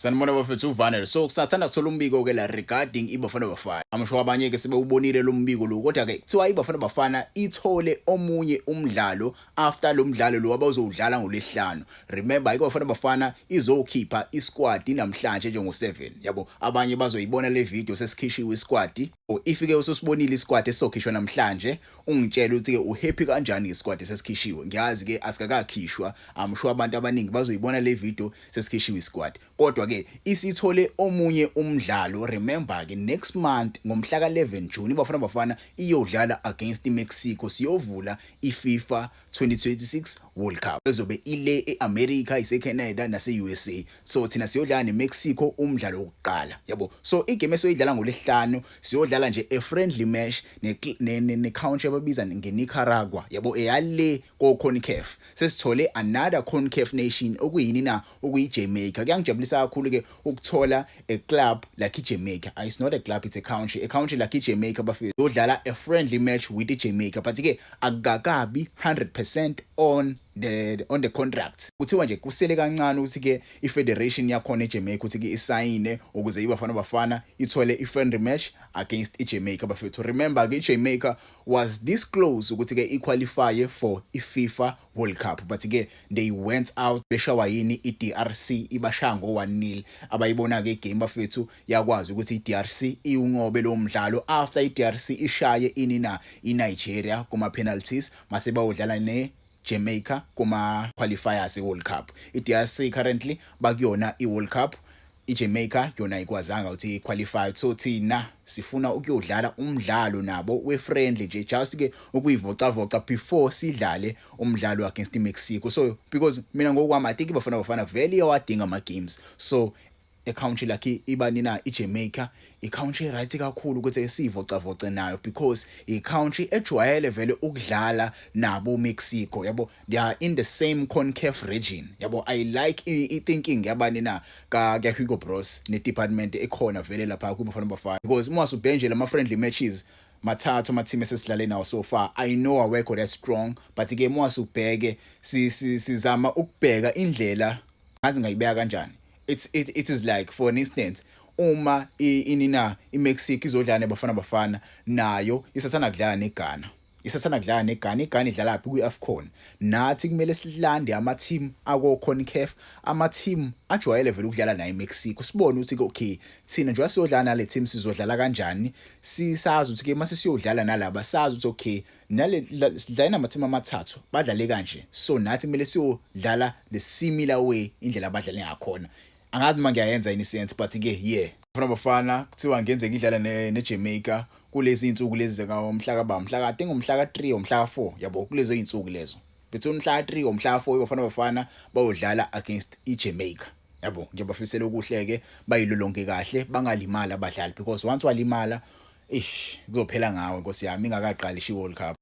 Sanibona bafethu uVanel. So kusathanda kuthola umbiko ke la regarding iBafana Bafana. Amusho abanye ke sebewubonile lo mbiko lo kodwa ke kuthiwa iBafana Bafana ithole omunye umdlalo after lo mdlalo lo abazowudlala ngolesihlanu. Remember iBafana Bafana izokhipha isquad namhlanje nje ngo7. Yabo abanye bazoyibona le video sesikhishiwe isquad. Ifike usosibonile isquad esizokhishwa namhlanje ungitshela ukuthi ke uhappy kanjani isquad sesikhishiwe. Ngiyazi ke asikakakhishwa. Amusho abantu abaningi bazoyibona le video sesikhishiwe isquad. Kodwa ke isithole omunye umdlalo. Remember ke next month ngomhla ka11 June iBafana Bafana iyodlala against iMexico. Siyovula iFIFA 2026 World Cup. Ezobe ile eAmerica, iseCanada nase-USA. So thina siyodlala neMexico umdlalo wokuqala. Yabo. So igame esoyidlala ngolesihlanu siyodlala nje a friendly match ne-country ababiza ngeNicaragua. Yabo eyale ko-CONCACAF. Sesithole another CONCACAF nation okuyini na okuyiJamaica. Kuyangijabulisa kakhulu ke ukuthola a club like iJamaica. It's not a club, it's a country. A country like iJamaica bafethu yodlala a friendly match with iJamaica. But ke akakabi 100% on the contract. Kuthiwa nje kusele kancane ukuthi ke iFederation yakhona eJamaica ukuthi ke isayine ukuze iBafana Bafana ithole i-friendly match against iJamaica bafethu. Remember ke iJamaica was this close ukuthi ke iqualify for iFIFA World Cup, but ke they went out beshawa yini iDRC ibashaya ngo1-0. Abayibona ke game bafethu yakwazi ukuthi iDRC iunqobe lo mdlalo after iDRC ishaye inina iNigeria kuma penalties mase bawudlala Jamaica kuma qualifiers eWorld Cup. iDRC currently bakuyona iWorld Cup. iJamaica yona ikwazanga ukuthi qualify. So thina sifuna ukuyodlala umdlalo nabo we-friendly nje just ke ukuyivocavoca before sidlale umdlalo against iMexico. So because mina ngokwami I think iBafana Bafana vele yawadinga ama games. So a country like ibanina iJamaica country right kakhulu ukuthi sivocavoce nayo because country ejwayele vele ukudlala nabo Mexico. Yabo they are in the same CONCACAF region. Yabo I like thinking yabanina ka Hugo Bros ne department ekhona vele lapha kuBafana Bafana because mase ubenje lama friendly matches mathathu ama team esesidlale nawo so far. I know our record is strong, but ke mase ubheke sizama ukubheka indlela ngazi ngayibeka kanjani. It is like for an instance uma inina iMexico izodlala neBafana Bafana nayo isathana kudlala neGhana. iGhana idlala phi kuAfcon. Nathi kumele silande ama team ako CONCACAF, ama team ajwayele vele ukudlala naye iMexico. Sibone ukuthi okay thina nje siyodlala nale team sizodlala kanjani. Sisazi ukuthi ke mase siyodlala nalaba sazi ukuthi okay nale sidlala nama team amathathu badlale kanje. So nathi kumele siyodlala the similar way indlela abadlale ngakhona. Angazi mangiyayenza ini sense but ke yeah. iBafana Bafana kuthiwa ngenzeka idlala neJamaica kulezi insuku lezi ngomhla ka 3 umhla ka4. Yabo kulezo insuku lezo between umhla ka3 umhla ka4 iBafana Bafana bayodlala against iJamaica. Yabo ngiyabafisela okuhle ke bayilolonke kahle bangalimala abadlali because once walimala kuzophela ngawe Nkosi yami ingakaqali iWorld Cup.